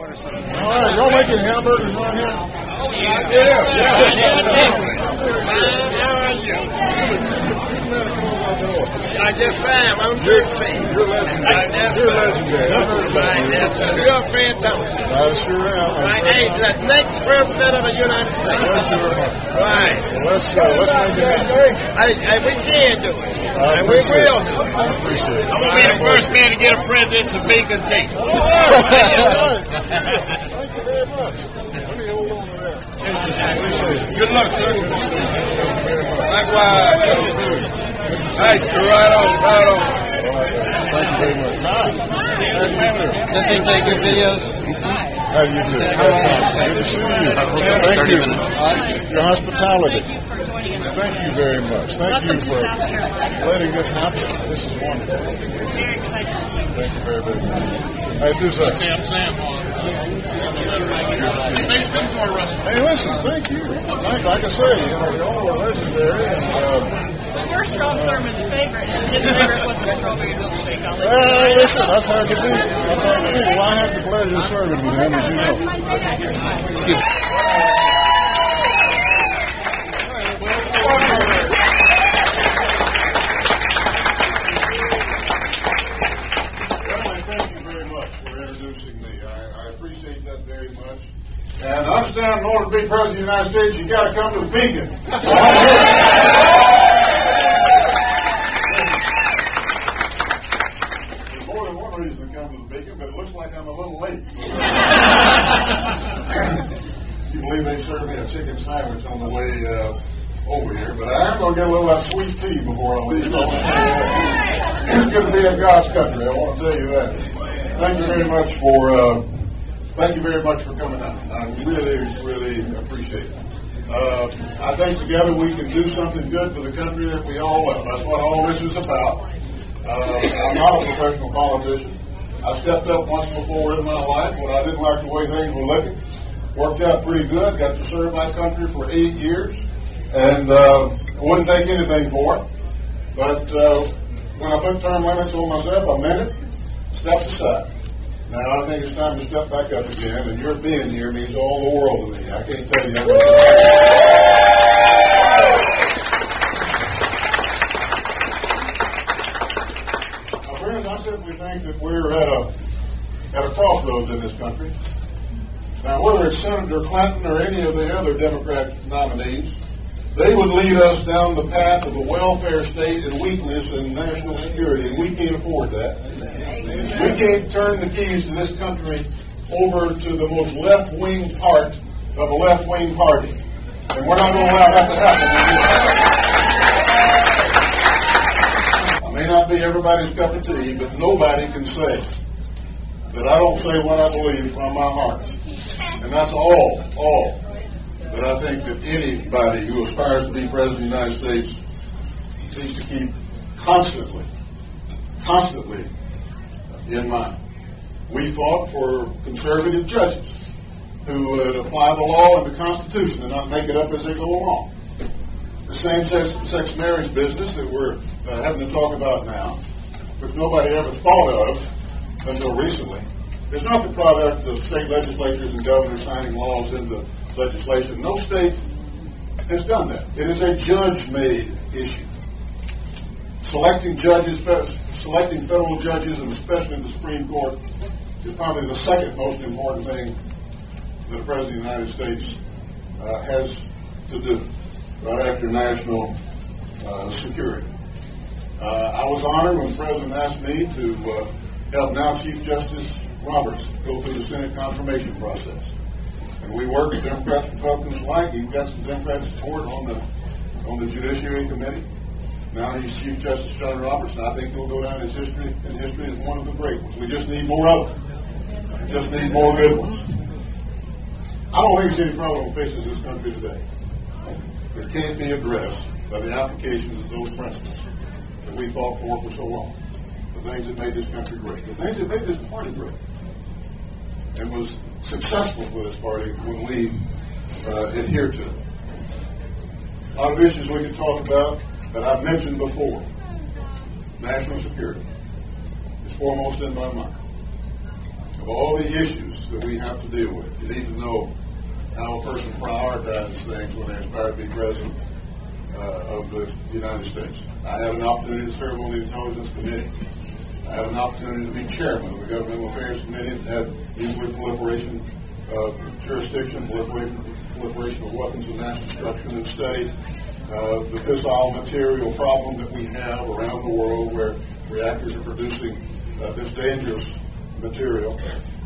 What are some? All right, y'all making hamburgers right here? Oh, yeah. How are you? I guess Sam. I'm Lucy. You're legendary. You're legendary. You're Fred Thompson. I sure am. Right. Hey, the next president of the United States. Yes, sir. Right. Well, let's make it happen. Hey, we can do it. I And we appreciate will it. do it. I appreciate it. I'm going to be the first man to get a president's bacon tape. All right. Thank you very much. Let me hold on to that. Appreciate it. Good luck, sir. Likewise. Nice. Right on. Thank you very much. Hi. Does he take good videos? How do you do? Good to see you. Thank you. Your hospitality. Thank you very much. Thank you for letting this happen. This is wonderful. Thank you very, very much. Hey, do so. Sam. Hey, listen, thank you. Like I say, y'all are legendary. We're Strom Thurman's favorite, and his favorite was a strawberry milkshake. Well, listen, that's hard to beat. Well, I have the pleasure of serving with him, as you know. Excuse me. Thank you very much for introducing me. I appreciate that very much. And I understand in order to be president of the United States, you got to come to the beacon. There's more than one reason to come to the beacon, but it looks like I'm a little late. You believe they served me a chicken sandwich on the way over here, but I am going to get a little of that sweet tea before I leave. It's good to be in God's country, I want to tell you that. Thank you very much for coming out. I really appreciate it. I think together we can do something good for the country that we all love. That's what all this is about. I'm not a professional politician. I stepped up once before in my life when I didn't like the way things were looking. Worked out pretty good. Got to serve my country for 8 years. And wouldn't take anything for it. But when I put term limits on myself, I meant it. Stepped aside. Now I think it's time to step back up again, and your being here means all the world to me. I can't tell you everything. Now, friends, I simply think that we're at a crossroads in this country. Now, whether it's Senator Clinton or any of the other Democrat nominees, they would lead us down the path of a welfare state and weakness and national security, and we can't afford that. We can't turn the keys to this country over to the most left-wing part of a left-wing party. And we're not going to allow that to happen. I may not be everybody's cup of tea, but nobody can say that I don't say what I believe from my heart. And that's all that I think that anybody who aspires to be president of the United States needs to keep constantly in mind. We fought for conservative judges who would apply the law and the Constitution and not make it up as they go along. The same-sex marriage business that we're having to talk about now, which nobody ever thought of until recently, is not the product of state legislatures and governors signing laws into legislation. No state has done that. It is a judge-made issue. Selecting federal judges, and especially the Supreme Court, is probably the second most important thing that a president of the United States has to do, right after national security. I was honored when the president asked me to help now Chief Justice Roberts go through the Senate confirmation process. And we worked with Democrats and Republicans alike. We've got some Democrat support on the Judiciary Committee. Now he's Chief Justice John Roberts, and I think he'll go down in history as one of the great ones. We just need more of them. We just need more good ones. I don't think there's any problem that faces this country today that can't be addressed by the applications of those principles that we fought for so long. The things that made this country great. The things that made this party great. And was successful for this party when we adhered to it. A lot of issues we can talk about that I've mentioned before. National security is foremost in my mind. of all the issues that we have to deal with. You need to know how a person prioritizes things when they aspire to be president of the United States. I had an opportunity to serve on the Intelligence Committee. I had an opportunity to be chairman of the Governmental Affairs Committee that had nuclear proliferation jurisdiction, proliferation of weapons of mass destruction, and studied the fissile material problem that we have around the world where reactors are producing this dangerous material.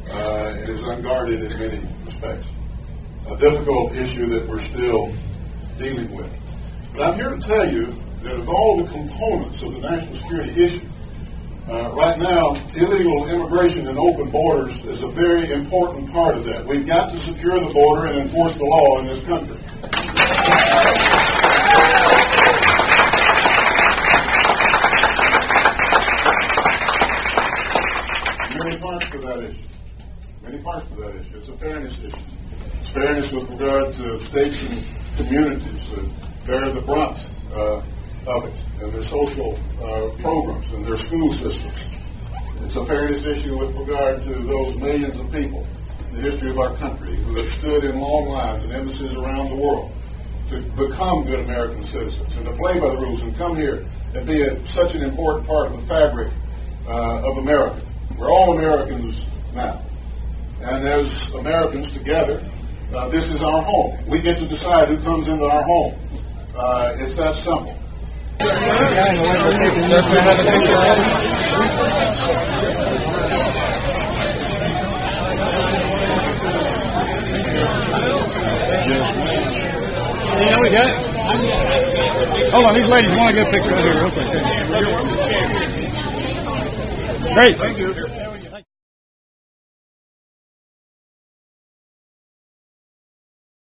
It is unguarded in many respects. A difficult issue that we're still dealing with. But I'm here to tell you that of all the components of the national security issue, right now, illegal immigration and open borders is a very important part of that. We've got to secure the border and enforce the law in this country. Many parts to that issue. Many parts to that issue. It's a fairness issue. It's fairness with regard to states and communities that bear the brunt of it, and their social programs and their school systems. It's a fairness issue with regard to those millions of people in the history of our country who have stood in long lines in embassies around the world to become good American citizens and to play by the rules and come here and be such an important part of the fabric of America. We're all Americans now. And as Americans together, this is our home. We get to decide who comes into our home. It's that simple. Yeah, we got it. Hold on, these ladies want to get a picture right here real quick. Great. Thank you.